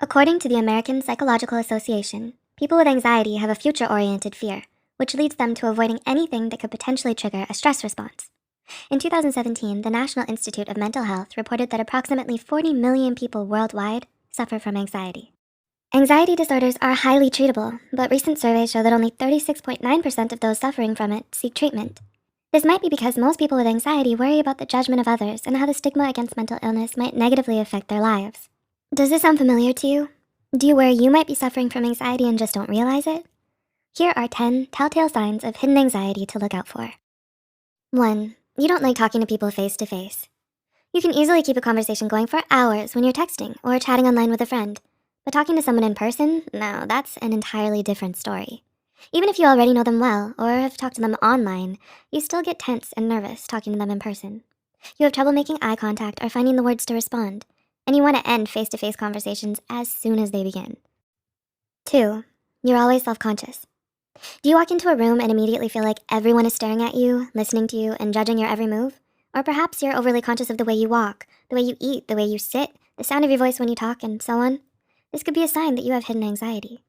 According to the American Psychological Association, people with anxiety have a future-oriented fear, which leads them to avoiding anything that could potentially trigger a stress response. In 2017, the National Institute of Mental Health reported that approximately 40 million people worldwide suffer from anxiety. Anxiety disorders are highly treatable, but recent surveys show that only 36.9% of those suffering from it seek treatment. This might be because most people with anxiety worry about the judgment of others and how the stigma against mental illness might negatively affect their lives. Does this sound familiar to you? Do you worry you might be suffering from anxiety and just don't realize it? Here are 10 telltale signs of hidden anxiety to look out for. 1. You don't like talking to people face to face. You can easily keep a conversation going for hours when you're texting or chatting online with a friend. But talking to someone in person? No, that's an entirely different story. Even if you already know them well or have talked to them online, you still get tense and nervous talking to them in person. You have trouble making eye contact or finding the words to respond, and you want to end face-to-face conversations as soon as they begin. 2. You're always self-conscious. Do you walk into a room and immediately feel like everyone is staring at you, listening to you, and judging your every move? Or perhaps you're overly conscious of the way you walk, the way you eat, the way you sit, the sound of your voice when you talk, and so on? This could be a sign that you have hidden anxiety.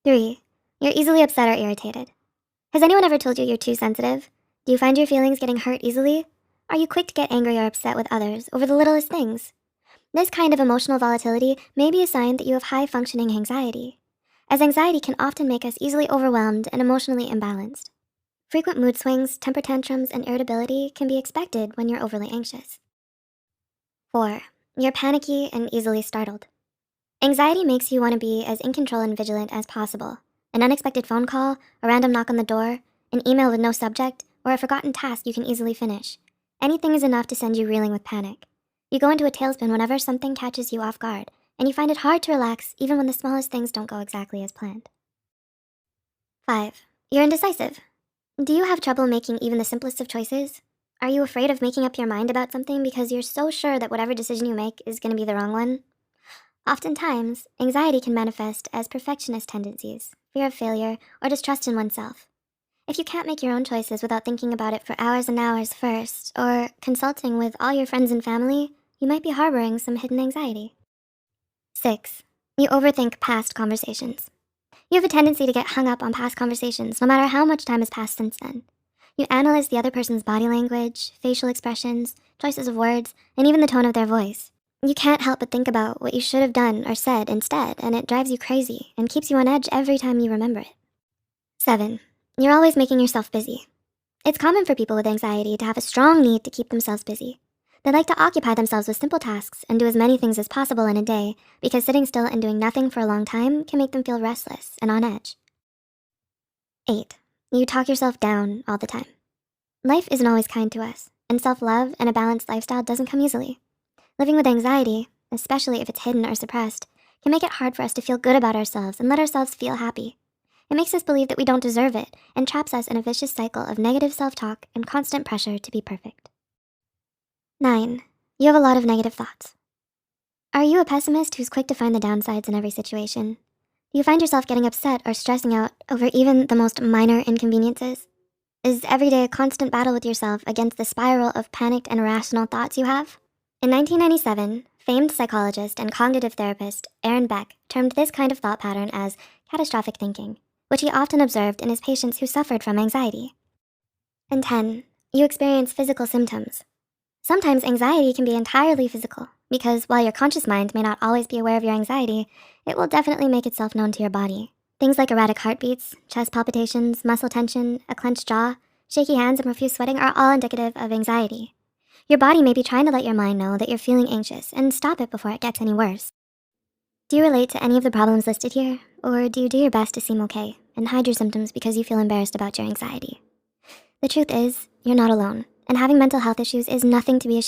3. You're easily upset or irritated. Has anyone ever told you you're too sensitive? Do you find your feelings getting hurt easily? Are you quick to get angry or upset with others over the littlest things? This kind of emotional volatility may be a sign that you have high-functioning anxiety, as anxiety can often make us easily overwhelmed and emotionally imbalanced. Frequent mood swings, temper tantrums, and irritability can be expected when you're overly anxious. 4. You're panicky and easily startled. Anxiety makes you want to be as in control and vigilant as possible. An unexpected phone call, a random knock on the door, an email with no subject, or a forgotten task you can easily finish. Anything is enough to send you reeling with panic. You go into a tailspin whenever something catches you off guard, and you find it hard to relax even when the smallest things don't go exactly as planned. 5. You're indecisive. Do you have trouble making even the simplest of choices? Are you afraid of making up your mind about something because you're so sure that whatever decision you make is going to be the wrong one? Oftentimes, anxiety can manifest as perfectionist tendencies, fear of failure, or distrust in oneself. If you can't make your own choices without thinking about it for hours and hours first, or consulting with all your friends and family, you might be harboring some hidden anxiety. 6. You overthink past conversations. You have a tendency to get hung up on past conversations no matter how much time has passed since then. You analyze the other person's body language, facial expressions, choices of words, and even the tone of their voice. You can't help but think about what you should have done or said instead, and it drives you crazy and keeps you on edge every time you remember it. 7. You're always making yourself busy. It's common for people with anxiety to have a strong need to keep themselves busy. They like to occupy themselves with simple tasks and do as many things as possible in a day because sitting still and doing nothing for a long time can make them feel restless and on edge. 8. You talk yourself down all the time. Life isn't always kind to us, and self-love and a balanced lifestyle doesn't come easily. Living with anxiety, especially if it's hidden or suppressed, can make it hard for us to feel good about ourselves and let ourselves feel happy. It makes us believe that we don't deserve it and traps us in a vicious cycle of negative self-talk and constant pressure to be perfect. 9. You have a lot of negative thoughts. Are you a pessimist who's quick to find the downsides in every situation? Do you find yourself getting upset or stressing out over even the most minor inconveniences? Is every day a constant battle with yourself against the spiral of panicked and irrational thoughts you have? In 1997, famed psychologist and cognitive therapist Aaron Beck termed this kind of thought pattern as catastrophic thinking, which he often observed in his patients who suffered from anxiety. And 10, you experience physical symptoms. Sometimes anxiety can be entirely physical because while your conscious mind may not always be aware of your anxiety, it will definitely make itself known to your body. Things like erratic heartbeats, chest palpitations, muscle tension, a clenched jaw, shaky hands, and profuse sweating are all indicative of anxiety. Your body may be trying to let your mind know that you're feeling anxious and stop it before it gets any worse. Do you relate to any of the problems listed here, or do you do your best to seem okay and hide your symptoms because you feel embarrassed about your anxiety? The truth is, you're not alone, and having mental health issues is nothing to be ashamed of.